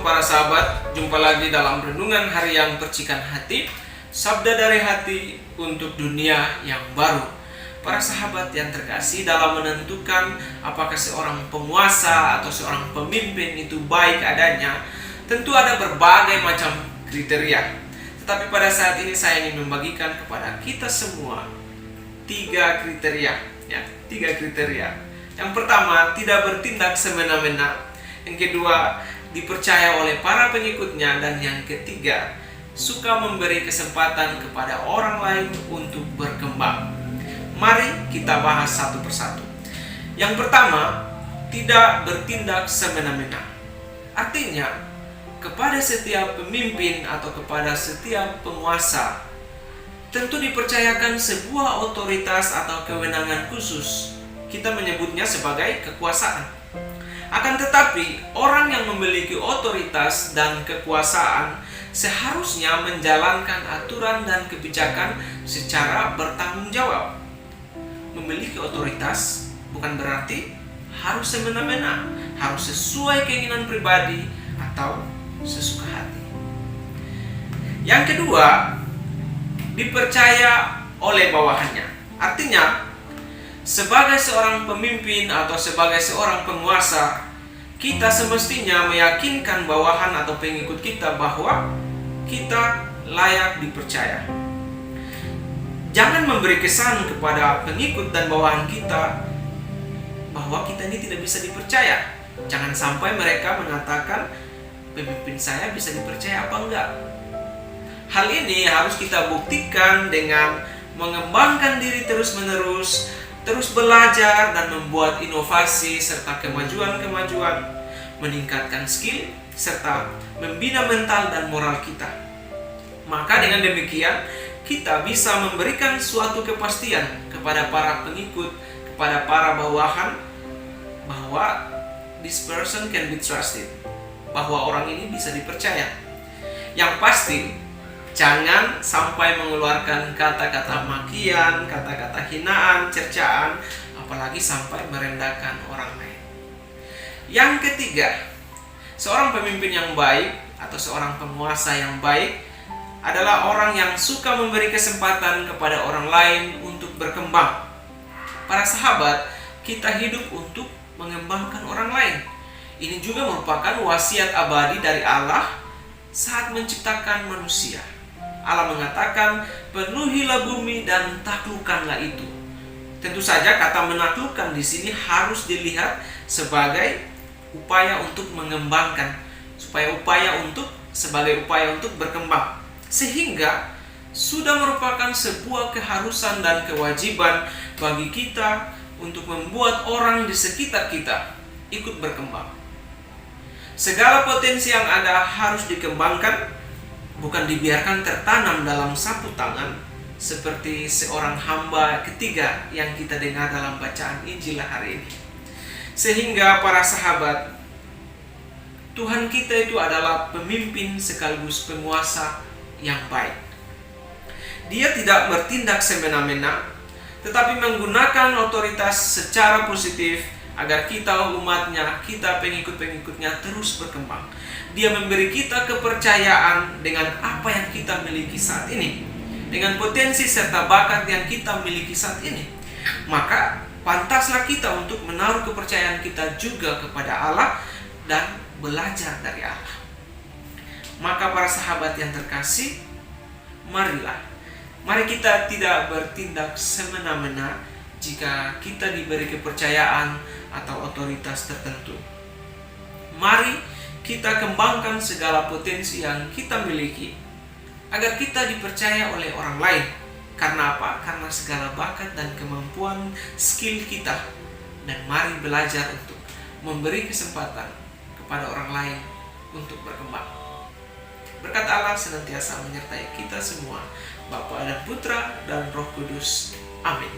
Shalom para sahabat, jumpa lagi dalam renungan harian percikan hati, sabda dari hati untuk dunia yang baru. Para sahabat yang terkasih, dalam menentukan apakah seorang penguasa atau seorang pemimpin itu baik adanya, tentu ada berbagai macam kriteria. Tetapi pada saat ini saya ingin membagikan kepada kita semua tiga kriteria. Yang pertama, tidak bertindak semena-mena. Yang kedua, dipercaya oleh para pengikutnya. Dan yang ketiga, suka memberi kesempatan kepada orang lain untuk berkembang. Mari kita bahas satu persatu. Yang pertama, tidak bertindak semena-mena. Artinya, kepada setiap pemimpin atau kepada setiap penguasa, tentu dipercayakan sebuah otoritas atau kewenangan khusus. Kita menyebutnya sebagai kekuasaan. Akan tetapi, orang yang memiliki otoritas dan kekuasaan seharusnya menjalankan aturan dan kebijakan secara bertanggung jawab. Memiliki otoritas bukan berarti harus semena-mena, harus sesuai keinginan pribadi atau sesuka hati. Yang kedua, dipercaya oleh bawahannya. Artinya, sebagai seorang pemimpin atau sebagai seorang penguasa, kita semestinya meyakinkan bawahan atau pengikut kita bahwa kita layak dipercaya. Jangan memberi kesan kepada pengikut dan bawahan kita bahwa kita ini tidak bisa dipercaya. Jangan sampai mereka mengatakan, pemimpin saya bisa dipercaya apa enggak. Hal ini harus kita buktikan dengan mengembangkan diri terus-menerus, terus belajar dan membuat inovasi serta kemajuan-kemajuan, meningkatkan skill serta membina mental dan moral kita. Maka dengan demikian kita bisa memberikan suatu kepastian kepada para pengikut, kepada para bawahan, bahwa this person can be trusted, bahwa orang ini bisa dipercaya. Yang pasti, jangan sampai mengeluarkan kata-kata makian, kata-kata hinaan, cercaan, apalagi sampai merendahkan orang lain. Yang ketiga, seorang pemimpin yang baik atau seorang penguasa yang baik adalah orang yang suka memberi kesempatan kepada orang lain untuk berkembang. Para sahabat, kita hidup untuk mengembangkan orang lain. Ini juga merupakan wasiat abadi dari Allah saat menciptakan manusia. Allah mengatakan, penuhilah bumi dan taklukkanlah itu. Tentu saja kata menaklukkan di sini harus dilihat sebagai upaya untuk mengembangkan, sebagai upaya untuk berkembang. Sehingga sudah merupakan sebuah keharusan dan kewajiban bagi kita untuk membuat orang di sekitar kita ikut berkembang. Segala potensi yang ada harus dikembangkan, bukan dibiarkan tertanam dalam sapu tangan seperti seorang hamba ketiga yang kita dengar dalam bacaan Injil hari ini. Sehingga para sahabat, Tuhan kita itu adalah pemimpin sekaligus penguasa yang baik. Dia tidak bertindak semena-mena, tetapi menggunakan otoritas secara positif agar kita umatnya, kita pengikut-pengikutnya terus berkembang. Dia memberi kita kepercayaan dengan apa yang kita miliki saat ini, dengan potensi serta bakat yang kita miliki saat ini. Maka pantaslah kita untuk menaruh kepercayaan kita juga kepada Allah dan belajar dari Allah. Maka para sahabat yang terkasih, mari kita tidak bertindak semena-mena jika kita diberi kepercayaan atau otoritas tertentu. Mari kita kembangkan segala potensi yang kita miliki agar kita dipercaya oleh orang lain. Karena apa? Karena segala bakat dan kemampuan skill kita. Dan mari belajar untuk memberi kesempatan kepada orang lain untuk berkembang. Berkat Allah senantiasa menyertai kita semua, Bapa dan Putra dan Roh Kudus. Amin.